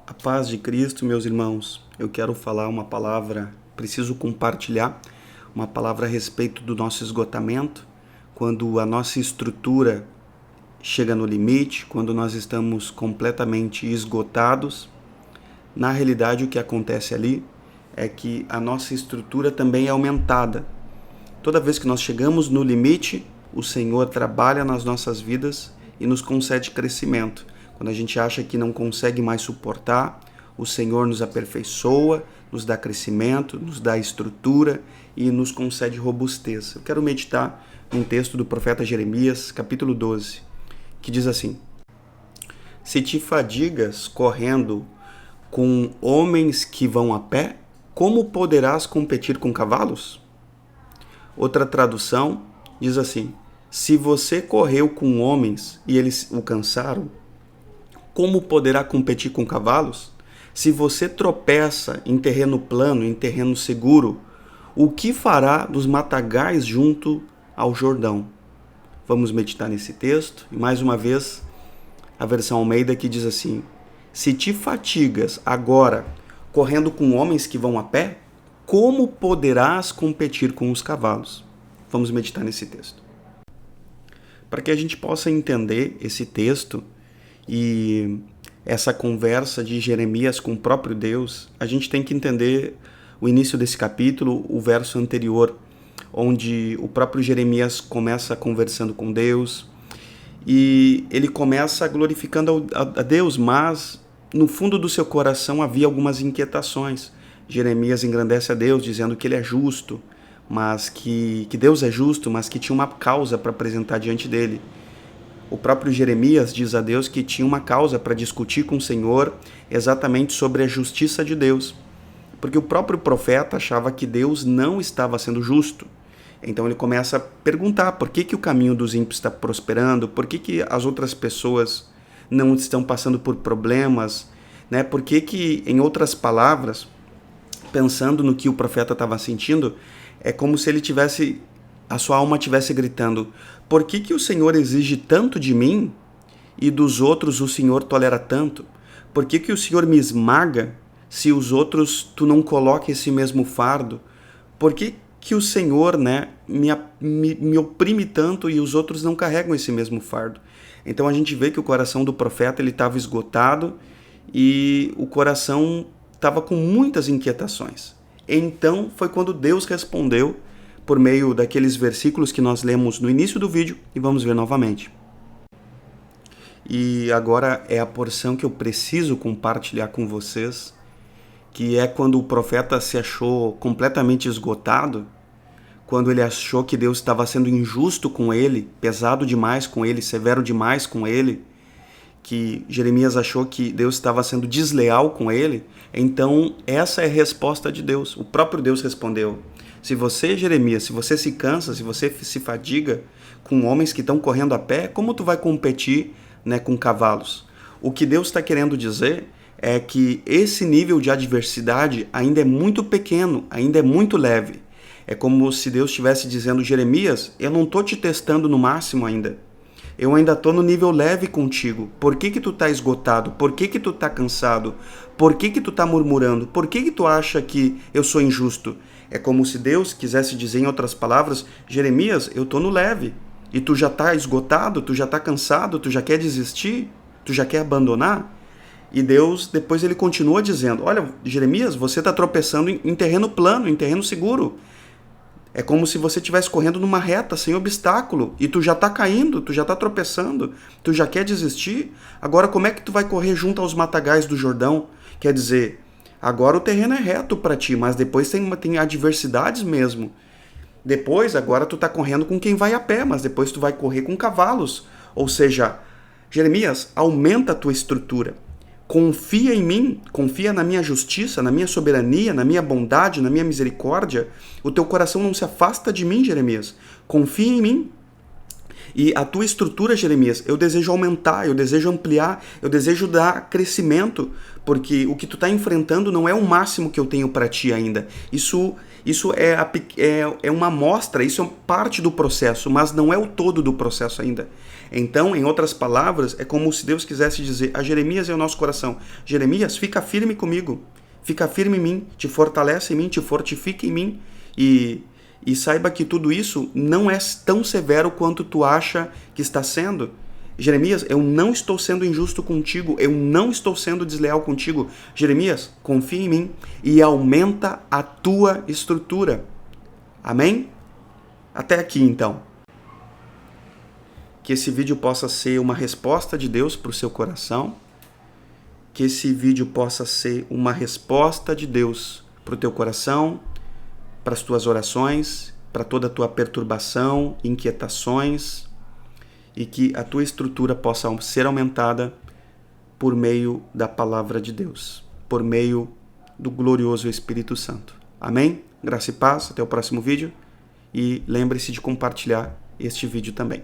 A paz de Cristo, meus irmãos. Eu quero falar uma palavra, preciso compartilhar uma palavra a respeito do nosso esgotamento, quando a nossa estrutura chega no limite, quando nós estamos completamente esgotados. Na realidade, o que acontece ali é que a nossa estrutura também é aumentada. Toda vez que nós chegamos no limite, o Senhor trabalha nas nossas vidas e nos concede crescimento. Quando a gente acha que não consegue mais suportar, o Senhor nos aperfeiçoa, nos dá crescimento, nos dá estrutura e nos concede robustez. Eu quero meditar num texto do profeta Jeremias, capítulo 12, que diz assim: Se te fadigas correndo com homens que vão a pé, como poderás competir com cavalos? Outra tradução diz assim: Se você correu com homens e eles o cansaram, como poderá competir com cavalos? Se você tropeça em terreno plano, em terreno seguro, o que fará dos matagais junto ao Jordão? Vamos meditar nesse texto. E mais uma vez, a versão Almeida que diz assim: Se te fatigas agora correndo com homens que vão a pé, como poderás competir com os cavalos? Vamos meditar nesse texto. Para que a gente possa entender esse texto e essa conversa de Jeremias com o próprio Deus, a gente tem que entender o início desse capítulo, o verso anterior, onde o próprio Jeremias começa conversando com Deus e ele começa glorificando a Deus, mas no fundo do seu coração havia algumas inquietações. Jeremias engrandece a Deus dizendo que ele é justo, mas que Deus é justo, mas que tinha uma causa para apresentar diante dele. O próprio Jeremias diz a Deus que tinha uma causa para discutir com o Senhor exatamente sobre a justiça de Deus, porque o próprio profeta achava que Deus não estava sendo justo. Então ele começa a perguntar por que o caminho dos ímpios está prosperando, por que as outras pessoas não estão passando por problemas, né? Por que, em outras palavras, pensando no que o profeta estava sentindo, é como se ele tivesse, a sua alma estivesse gritando: por que o Senhor exige tanto de mim e dos outros o Senhor tolera tanto? Por que o Senhor me esmaga se os outros tu não coloca esse mesmo fardo? Por que o Senhor, né, me oprime tanto e os outros não carregam esse mesmo fardo? Então a gente vê que o coração do profeta ele estava esgotado e o coração estava com muitas inquietações. Então foi quando Deus respondeu por meio daqueles versículos que nós lemos no início do vídeo e vamos ver novamente. E agora é a porção que eu preciso compartilhar com vocês, que é quando o profeta se achou completamente esgotado, quando ele achou que Deus estava sendo injusto com ele, pesado demais com ele, severo demais com ele, que Jeremias achou que Deus estava sendo desleal com ele. Então essa é a resposta de Deus. O próprio Deus respondeu: se você, Jeremias, se você se cansa, se você se fadiga com homens que estão correndo a pé, como tu vai competir, né, com cavalos? O que Deus está querendo dizer é que esse nível de adversidade ainda é muito pequeno, ainda é muito leve. É como se Deus estivesse dizendo: Jeremias, eu não estou te testando no máximo ainda. Eu ainda estou no nível leve contigo. Por que tu está esgotado? Por que tu está cansado? Por que tu está murmurando? Por que tu acha que eu sou injusto? É como se Deus quisesse dizer, em outras palavras: Jeremias, eu estou no leve. E tu já está esgotado? Tu já está cansado? Tu já quer desistir? Tu já quer abandonar? E Deus, depois ele continua dizendo: olha, Jeremias, você está tropeçando em terreno plano, em terreno seguro. É como se você estivesse correndo numa reta, sem obstáculo, e tu já está caindo, tu já está tropeçando, tu já quer desistir. Agora, como é que tu vai correr junto aos matagais do Jordão? Quer dizer, agora o terreno é reto para ti, mas depois tem adversidades mesmo. Depois, agora tu está correndo com quem vai a pé, mas depois tu vai correr com cavalos. Ou seja, Jeremias, aumenta a tua estrutura. Confia em mim, confia na minha justiça, na minha soberania, na minha bondade, na minha misericórdia. O teu coração não se afasta de mim, Jeremias. Confia em mim. E a tua estrutura, Jeremias, eu desejo aumentar, eu desejo ampliar, eu desejo dar crescimento, porque o que tu está enfrentando não é o máximo que eu tenho para ti ainda. Isso é uma amostra, isso é parte do processo, mas não é o todo do processo ainda. Então, em outras palavras, é como se Deus quisesse dizer a Jeremias e ao nosso coração: Jeremias, fica firme comigo, fica firme em mim, te fortalece em mim, te fortifica em mim, e saiba que tudo isso não é tão severo quanto tu acha que está sendo. Jeremias, eu não estou sendo injusto contigo, eu não estou sendo desleal contigo. Jeremias, confia em mim e aumenta a tua estrutura. Amém? Até aqui, então. Que esse vídeo possa ser uma resposta de Deus para o seu coração. Que esse vídeo possa ser uma resposta de Deus para o teu coração, para as tuas orações, para toda a tua perturbação, inquietações, e que a tua estrutura possa ser aumentada por meio da palavra de Deus, por meio do glorioso Espírito Santo. Amém? Graça e paz, até o próximo vídeo, e lembre-se de compartilhar este vídeo também.